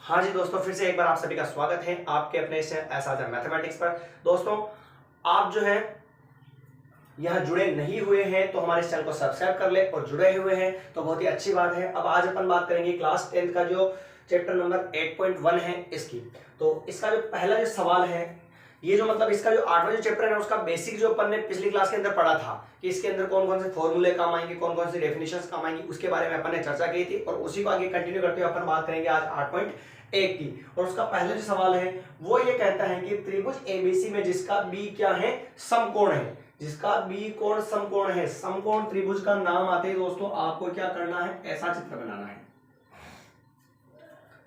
हाँ जी दोस्तों, फिर से एक बार आप सभी का स्वागत है आपके अपने एसाजा मैथमेटिक्स पर। दोस्तों, आप जो है यहाँ जुड़े नहीं हुए हैं तो हमारे चैनल को सब्सक्राइब कर ले, और जुड़े हुए हैं तो बहुत ही अच्छी बात है। अब आज अपन बात करेंगे क्लास 10th का जो चैप्टर नंबर 8.1 है इसकी। तो इसका जो पहला जो सवाल है, ये जो मतलब इसका जो 8वां जो चैप्टर है उसका बेसिक जो अपन ने पिछली क्लास के अंदर पढ़ा था कि इसके अंदर कौन कौन से फॉर्मूले काम आएंगे, कौन कौन सी डेफिनेशंस काम आएंगी, उसके बारे में अपन ने चर्चा की थी। और उसी को आगे कंटिन्यू करते हुए अपन बात करेंगे आज 8.1 की। और उसका पहला जो सवाल है वो ये कहता है कि त्रिभुज एबीसी में जिसका बी क्या है, समकोण है, जिसका बी कोण समकोण है, समकोण त्रिभुज का नाम आते ही दोस्तों आपको क्या करना है, ऐसा चित्र बनाना है।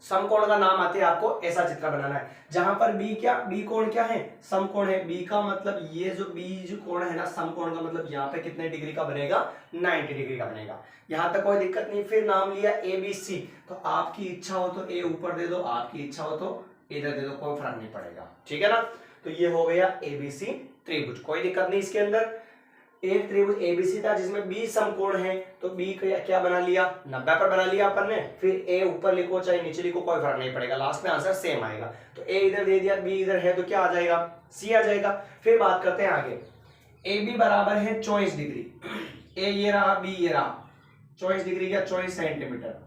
समकोण का नाम आते ही आपको ऐसा चित्र बनाना है, जहां पर बी क्या, बी कोण क्या है, समकोण है। बी का मतलब ये जो बी जो कोण है ना, समकोण का मतलब यहाँ पे कितने डिग्री का बनेगा, 90 डिग्री का बनेगा। यहां तक कोई दिक्कत नहीं। फिर नाम लिया ए बी सी, तो आपकी इच्छा हो तो ए ऊपर दे दो, आपकी इच्छा हो तो इधर दे दो, कोई फर्क नहीं पड़ेगा, ठीक है ना। तो ये हो गया एबीसी त्रिभुज, कोई दिक्कत नहीं। इसके अंदर एक त्रिभुज एबीसी था जिसमें बी समकोण है, तो बी क्या बना लिया, 90 पर बना लिया अपन ने। फिर ए ऊपर लिखो चाहे नीचे लिखो, कोई फर्क नहीं पड़ेगा, लास्ट में आंसर सेम आएगा। तो ए इधर दे दिया, बी इधर है, तो क्या आ जाएगा, सी आ जाएगा। फिर बात करते हैं आगे। ए बी बराबर है 24 डिग्री, ए ये रहा, बी ये रहा, 24 डिग्री का 24 सेंटीमीटर,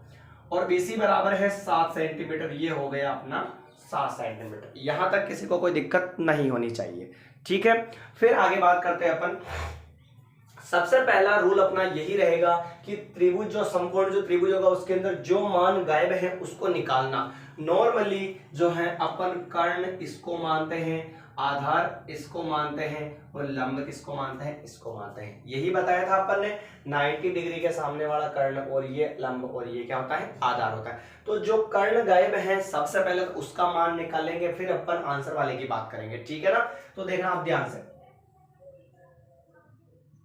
और बीसी बराबर है 7 सेंटीमीटर, ये हो गया अपना 7 सेंटीमीटर। यहां तक किसी को कोई दिक्कत नहीं होनी चाहिए, ठीक है। फिर आगे बात करते हैं अपन। सबसे पहला रूल अपना यही रहेगा कि त्रिभुज जो समकोण जो त्रिभुज होगा उसके अंदर जो मान गायब है उसको निकालना। नॉर्मली जो है अपन कर्ण इसको मानते हैं, आधार इसको मानते हैं, और लंब किसको मानते हैं, इसको मानते हैं। यही बताया था अपन ने, 90 डिग्री के सामने वाला कर्ण और ये लंब, और ये क्या होता है, आधार होता है। तो जो कर्ण गायब है सबसे पहले तो उसका मान निकालेंगे, फिर अपन आंसर वाले की बात करेंगे, ठीक है ना। तो देखना आप ध्यान से,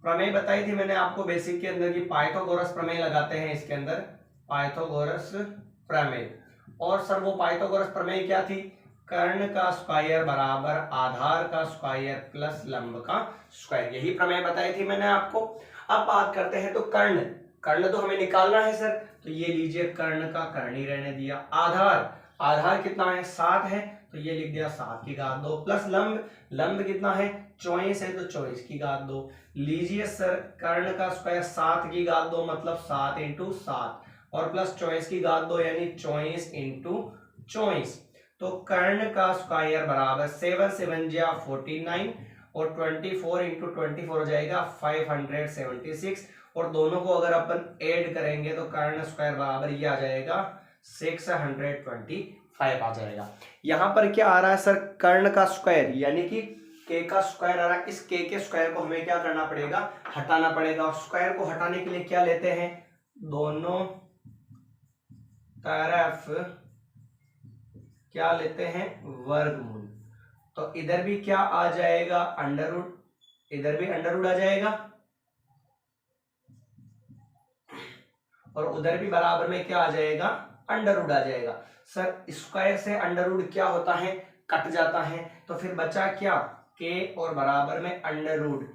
प्रमेय बताई थी मैंने आपको बेसिक के अंदर की पाइथागोरस प्रमेय लगाते हैं इसके अंदर, पाइथागोरस प्रमेय। और सर वो पाइथागोरस प्रमेय क्या थी, कर्ण का स्क्वायर बराबर आधार का स्क्वायर प्लस लंब का स्क्वायर, यही प्रमेय बताई थी मैंने आपको। अब बात करते हैं तो कर्ण, कर्ण तो हमें निकालना है सर, तो ये लीजिए कर्ण का कर्ण ही रहने दिया। आधार, आधार कितना है, 7 है, तो ये लिख दिया 7 की घात 2, प्लस लंब, लंब कितना है, 24 है, तो 24 की घात 2। लीजिए सर कर्ण का स्क्वायर 7 की घात 2 मतलब 7 इंटू 7, और प्लस 24 की घात 2 यानी 24 इंटू 24। तो कर्ण का स्क्वायर बराबर 7 7 जा 49, और 24 इंटू 24 हो जाएगा 576, और दोनों को अगर अपन ऐड करेंगे तो कर्ण स्क्वायर बराबर ये आ जाएगा 625 आ जाएगा। यहां पर क्या आ रहा है सर, कर्ण का स्क्वायर यानी कि के का स्क्वायर आ रहा है। इस के स्क्वायर को हमें क्या करना पड़ेगा, हटाना पड़ेगा। और स्क्वायर को हटाने के लिए क्या लेते हैं, दोनों तरफ क्या लेते हैं, वर्गमूल। तो इधर भी क्या आ जाएगा, अंडर रूट, इधर भी अंडर रूट आ जाएगा, और उधर भी बराबर में क्या आ जाएगा, अंडर रूट आ जाएगा। सर स्क्वायर से अंडर रूट क्या होता है, कट जाता है, तो फिर बचा क्या, के और बराबर में अंडर रूट।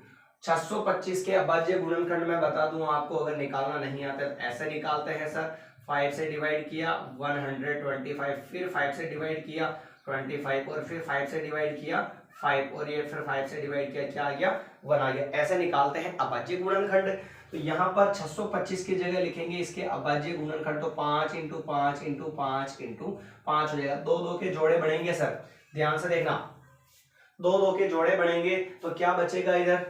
625 के अभाज्य गुणनखंड में बता दूं आपको, अगर निकालना नहीं आता तो ऐसे निकालते हैं सर, 5 से डिवाइड किया 125, फिर 5 से डिवाइड किया 25, और फिर 5 से डिवाइड किया 5, और ये फिर 5 से डिवाइड किया, क्या आ गया, 1 आ गया। ऐसे निकालते हैं अभाज्य गुणनखंड। तो यहाँ पर 625 की जगह लिखेंगे इसके अभाज्य गुणनखंड, तो 5 इंटू 5 इंटू 5 इंटू 5 हो जाएगा। 2 2 के जोड़े बनेंगे सर, ध्यान से देखना, 2 2 के जोड़े बनेंगे, तो क्या बचेगा इधर,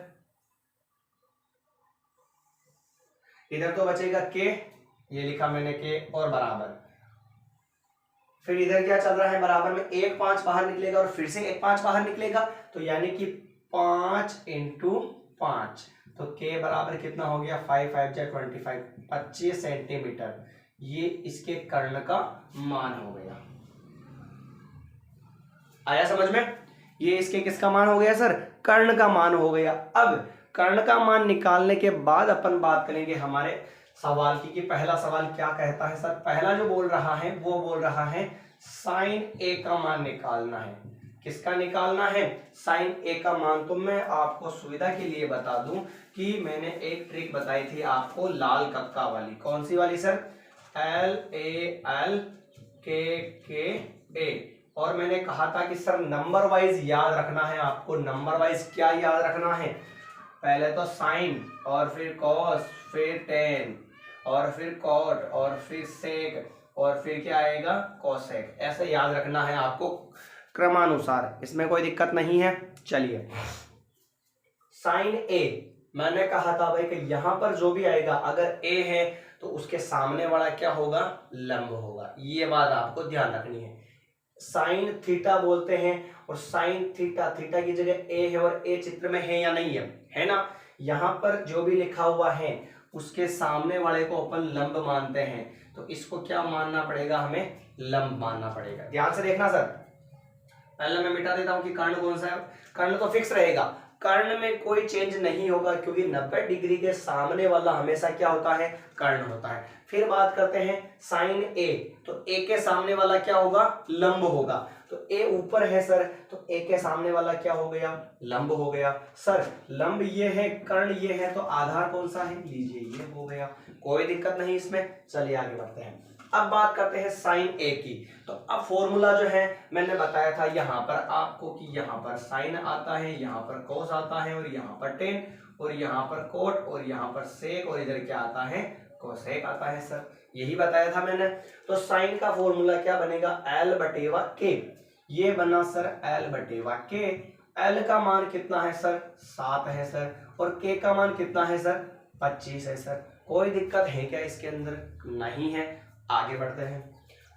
इधर तो बचेगा के, ये लिखा मैंने के और बराबर। फिर इधर क्या चल रहा है, बराबर में 1 5 बाहर निकलेगा, और फिर से 1 5 बाहर निकलेगा, तो यानी कि 5 इंटू 5, तो के बराबर कितना हो गया, 5 5 जा 25, 25 सेंटीमीटर। ये इसके कर्ण का मान हो गया। आया समझ में, ये इसके किसका मान हो गया सर, कर्ण का मान हो गया। अब कर्ण का मान निकालने के बाद अपन बात करेंगे हमारे सवाल की, कि पहला सवाल क्या कहता है सर। पहला जो बोल रहा है वो बोल रहा है साइन ए का मान निकालना है। किसका निकालना है, साइन ए का मान। तो मैं आपको सुविधा के लिए बता दूं कि मैंने एक ट्रिक बताई थी आपको लाल कक्का वाली। कौन सी वाली सर, LAL के ए। और मैंने कहा था कि सर नंबर वाइज याद रखना है आपको। नंबर वाइज क्या याद रखना है? पहले तो साइन और फिर कॉस, फिर टेन और फिर कॉट और फिर सेक और फिर क्या आएगा? कोसेक। ऐसे याद रखना है आपको क्रमानुसार, इसमें कोई दिक्कत नहीं है। चलिए साइन ए, मैंने कहा था भाई कि यहां पर जो भी आएगा अगर ए है तो उसके सामने वाला क्या होगा? लंब होगा। ये बात आपको ध्यान रखनी है। साइन थीटा बोलते हैं और साइन थीटा, थीटा की जगह ए है और ए चित्र में है या नहीं है? है ना। यहां पर जो भी लिखा हुआ है उसके सामने वाले को अपन लंब मानते हैं, तो इसको क्या मानना पड़ेगा? हमें लंब मानना पड़ेगा। ध्यान से देखना सर, पहले मैं मिटा देता हूं कि कर्ण कौन सा है। कर्ण तो फिक्स रहेगा, कर्ण में कोई चेंज नहीं होगा क्योंकि 90 डिग्री के सामने वाला हमेशा क्या होता है? कर्ण होता है। फिर बात करते हैं साइन ए, तो ए के सामने वाला क्या होगा? लंब होगा। तो ए ऊपर है सर, तो ए के सामने वाला क्या हो गया? लंब हो गया। सर लंब ये है, कर्ण ये है, तो आधार कौन सा है? लीजिए ये हो गया, कोई दिक्कत नहीं इसमें। चलिए आगे बढ़ते हैं। अब बात करते हैं साइन ए की। तो अब फॉर्मूला जो है मैंने बताया था यहाँ पर आपको कि यहाँ पर साइन आता है, यहाँ पर कोस आता है और यहाँ पर टेन और यहाँ पर कोट और यहाँ पर सेक और इधर क्या आता है? कोसेक आता है सर, यही बताया था मैंने। तो साइन का फॉर्मूला क्या बनेगा? एल बटेवा के। ये बना सर एल बटेवा के। एल का मान कितना है सर? 7 है सर, और के का मान कितना है सर? 25 है सर। कोई दिक्कत है क्या इसके अंदर? नहीं है। आगे बढ़ते हैं।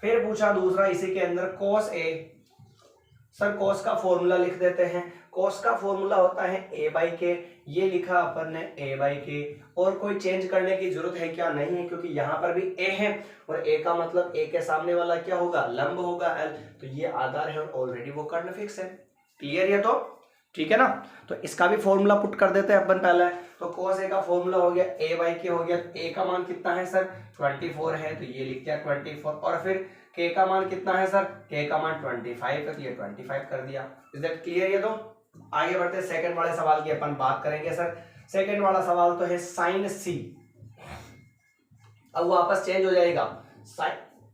फिर पूछा दूसरा इसी के अंदर कोस ए। सर कोस का फॉर्मूला लिख देते हैं। कोस का फॉर्मूला होता है ए बाई के। ये लिखा अपन ने ए बाई के, और कोई चेंज करने की जरूरत है क्या? नहीं है, क्योंकि यहाँ पर भी ए है और ए का मतलब ए के सामने वाला क्या होगा? लंब होगा एल, तो ये आधार है और ऑलरेडी वो कर्ण फिक्स है। क्लियर है? तो ठीक है ना। तो इसका भी फॉर्मूला पुट कर देते हैं अपन पहले। तो cos a का फॉर्मूला हो गया a बाई के हो गया। a का मान कितना है सर? 24 है, तो ये लिख दिया 24। और फिर k का मान कितना है सर? k का मान 25 है, तो ये 25 कर दिया। Is that clear? ये तो आगे बढ़ते हैं। सेकंड वाले सवाल की अपन बात करेंगे सर। सेकंड वाला सवाल तो है साइन सी। अब वापस चेंज हो जाएगा,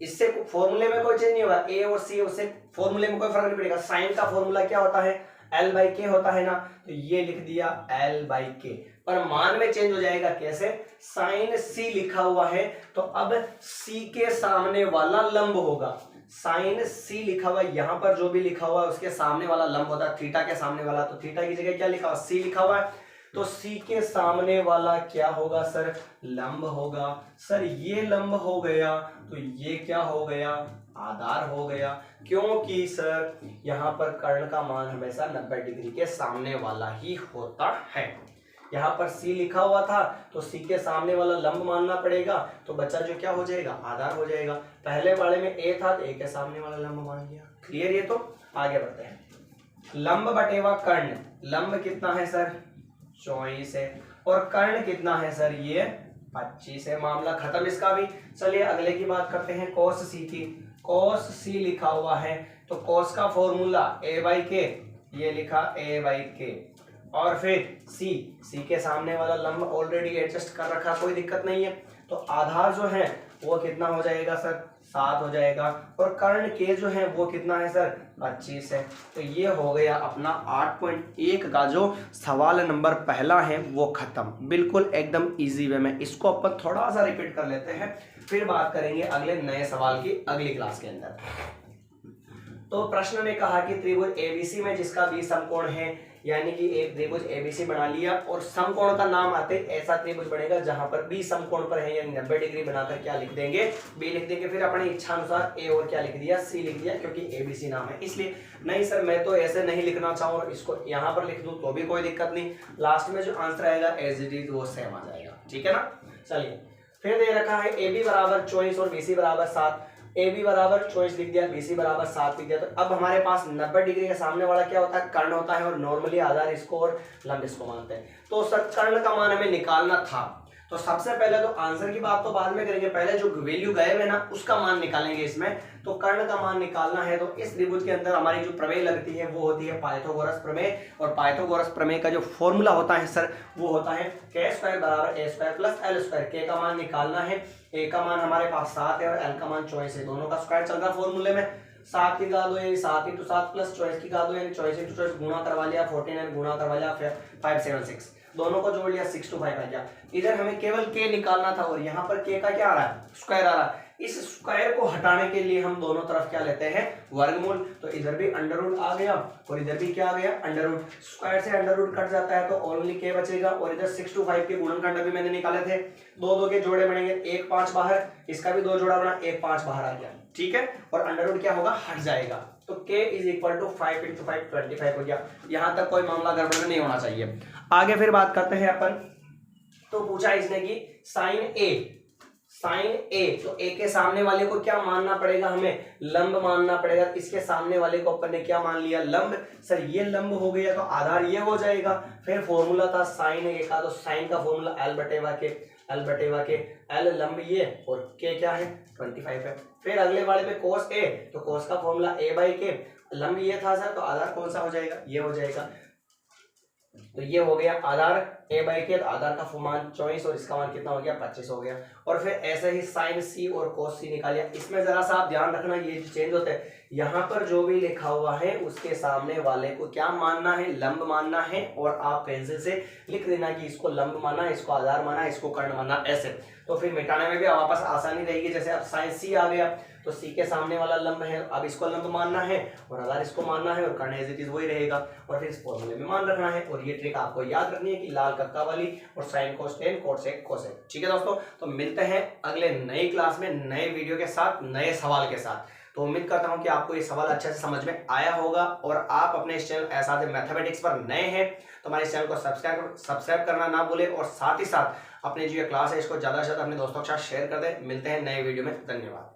इससे फॉर्मूले में कोई चेंज नहीं होगा। a और c, उससे फॉर्मूले में कोई फर्क नहीं पड़ेगा। साइन का फॉर्मूला क्या होता है? L बाई के होता है ना, तो ये लिख दिया L बाई के, पर मान में चेंज हो जाएगा। कैसे? साइन C लिखा हुआ है तो अब C के सामने वाला लंब होगा। साइन C लिखा हुआ है, यहां पर जो भी लिखा हुआ है उसके सामने वाला लंब होता है। थीटा के सामने वाला, तो थीटा की जगह क्या लिखा हुआ? C लिखा हुआ है, तो C के सामने वाला क्या होगा सर? लंब होगा। सर ये लंब हो गया, तो ये क्या हो गया? आधार हो गया। क्योंकि सर यहाँ पर कर्ण का मान हमेशा 90 डिग्री के सामने वाला ही होता है। यहाँ पर C लिखा हुआ था तो C के सामने वाला लंब मानना पड़ेगा, तो बच्चा जो क्या हो जाएगा? आधार हो जाएगा। पहले वाले में A था तो A के सामने वाला लंब मान लिया। क्लियर? ये तो आगे बढ़ते हैं। लंब बटेवा कर्ण। लंब कितना है सर? 24 है, और कर्ण कितना है सर? ये 25 है। मामला खत्म इसका भी। चलिए अगले की बात करते हैं, कोस C की। कोस C लिखा हुआ है तो कोस का फॉर्मूला a बाई के, ये लिखा a बाई के, और फिर C के सामने वाला लंब ऑलरेडी एडजस्ट कर रखा, कोई दिक्कत नहीं है। तो आधार जो है वो कितना हो जाएगा सर? 7 हो जाएगा, और कर्ण के जो है वो कितना है सर? 25 है। तो ये हो गया अपना 8.1 का जो सवाल नंबर पहला है वो खत्म, बिल्कुल एकदम इजी वे में। इसको अपन थोड़ा सा रिपीट कर लेते हैं, फिर बात करेंगे अगले नए सवाल की अगली क्लास के अंदर। तो प्रश्न में कहा कि त्रिभुज एबीसी में जिसका बी समकोण है, यानी कि एक त्रिभुज एबीसी बना लिया और समकोण का नाम आते ऐसा त्रिभुज बनेगा जहां पर बी समकोण पर है, यानी 90 डिग्री बनाकर क्या लिख देंगे? बी लिख देंगे। फिर अपनी इच्छा अनुसार ए और क्या लिख दिया? सी लिख दिया, क्योंकि एबीसी नाम है इसलिए। नहीं सर मैं तो ऐसे नहीं लिखना चाहूँ और इसको यहाँ पर लिख दूं तो भी कोई दिक्कत नहीं, लास्ट में जो आंसर आएगा एज इट इज वो सेम आ जाएगा। ठीक है ना। चलिए फिर दे रखा है ए बी बराबर 24 और बी सी बराबर 7। ए बी बराबर 24 लिख दिया, बी सी बराबर 7 लिख दिया। तो अब हमारे पास 90 डिग्री के सामने वाला क्या होता है? कर्ण होता है, और नॉर्मली आधार इसको और लंब इसको मानते हैं। तो सर कर्ण का मान हमें निकालना था, तो सबसे पहले तो आंसर की बात तो बाद में करेंगे, पहले जो वैल्यू गए हुए ना उसका मान निकालेंगे इसमें। तो कर्ण का मान निकालना है तो इस त्रिभुज के अंदर हमारी जो प्रमेय लगती है वो होती है पाइथागोरस प्रमेय, और पाइथागोरस प्रमेय का जो फॉर्मूला होता है सर वो होता है k स्क्वायर बराबर a square plus l square. k का मान निकालना है, a का मान हमारे पास 7 है और l का मान 24 है, दोनों का स्क्वायर चल रहा है फॉर्मूले में। 7 की गा दो यानी 7 × 7 प्लस 24 की गा दो यानी 24 × 24 गुणा करवा लिया, 49 गुणा करवा लिया, फिर 576 दोनों को जोड़ लिया 6 to 5 आ गया। इधर हमें केवल k निकालना था और यहाँ पर k का क्या आ रहा है, स्क्वायर आ रहा है। इस स्क्वायर को हटाने के लिए हम दोनों तरफ क्या लेते हैं, वर्गमूल। तो इधर भी अंडर रूट आ गया और इधर भी क्या आ गया, अंडर रूट। स्क्वायर से अंडर रूट कट जाता है तो ओनली k बचेगा, और इधर 6 to 5 के गुणनखंड भी मैंने निकाले थे, 2 के जोड़े बनेंगे, 1 5 बाहर, इसका भी 2 जोड़ा बना, 1 5 बाहर आ गया, ठीक है। और अंडर रूट क्या होगा, हट जाएगा। तो k = 5 × 5 25 हो गया। यहां तक कोई मामला गड़बड़ नहीं होना चाहिए। आगे फिर बात करते हैं अपन। तो पूछा इसने कि साइन ए, तो a के सामने वाले को क्या मानना पड़ेगा, हमें लंब मानना पड़ेगा। इसके सामने वाले को अपन ने क्या मान लिया, लंब। सर ये लंब हो गया तो आधार ये हो जाएगा। फिर फॉर्मूला था साइन ए का, तो साइन का फॉर्मूला l/k, l लंब ये और k क्या है 25 है। फिर अगले वाले पे cos a, तो cos का फॉर्मूला a/k, लंब ये था सर, तो आधार कौन सा हो जाएगा, ये हो जाएगा। तो ये हो गया आधार a/k, तो आधार का मान 24 और इसका मान कितना हो गया, 25 हो गया। और फिर ऐसे ही साइन c और cos c निकालिया। इसमें जरा सा आप ध्यान रखना, ये जो चेंज होता है, यहाँ पर जो भी लिखा हुआ है उसके सामने वाले को क्या मानना है, लंब मानना है। और आप पेंसिल से लिख देना कि इसको लंब माना, इसको आधार माना, इसको कर्ण माना, ऐसे। तो फिर मिटाने में भी वापस आसानी रहेगी। जैसे अब साइन c आ गया तो c के सामने वाला लंब है, अब इसको लंब मानना है और आधार इसको मानना है, और कर्ण एज इट इज वही रहेगा। और फिर इस फॉर्मूले में मान रखना है। और ये ट्रिक आपको याद रखनी है कि लाल कक्का वाली, और sign cos tan cot sec cosec। ठीक है दोस्तों, तो मिलते हैं अगले नई क्लास में नए वीडियो के साथ, नए सवाल के साथ। तो उम्मीद करता हूं कि आपको ये सवाल अच्छे से समझ में आया होगा। और आप अपने इस चैनल ऐसा मैथमेटिक्स पर नए हैं तो हमारे इस चैनल को सब्सक्राइब करना ना भूलें, और साथ ही साथ अपने जो ये क्लास है इसको ज़्यादा से ज़्यादा अपने दोस्तों के साथ शेयर कर दें। मिलते हैं नए वीडियो में, धन्यवाद।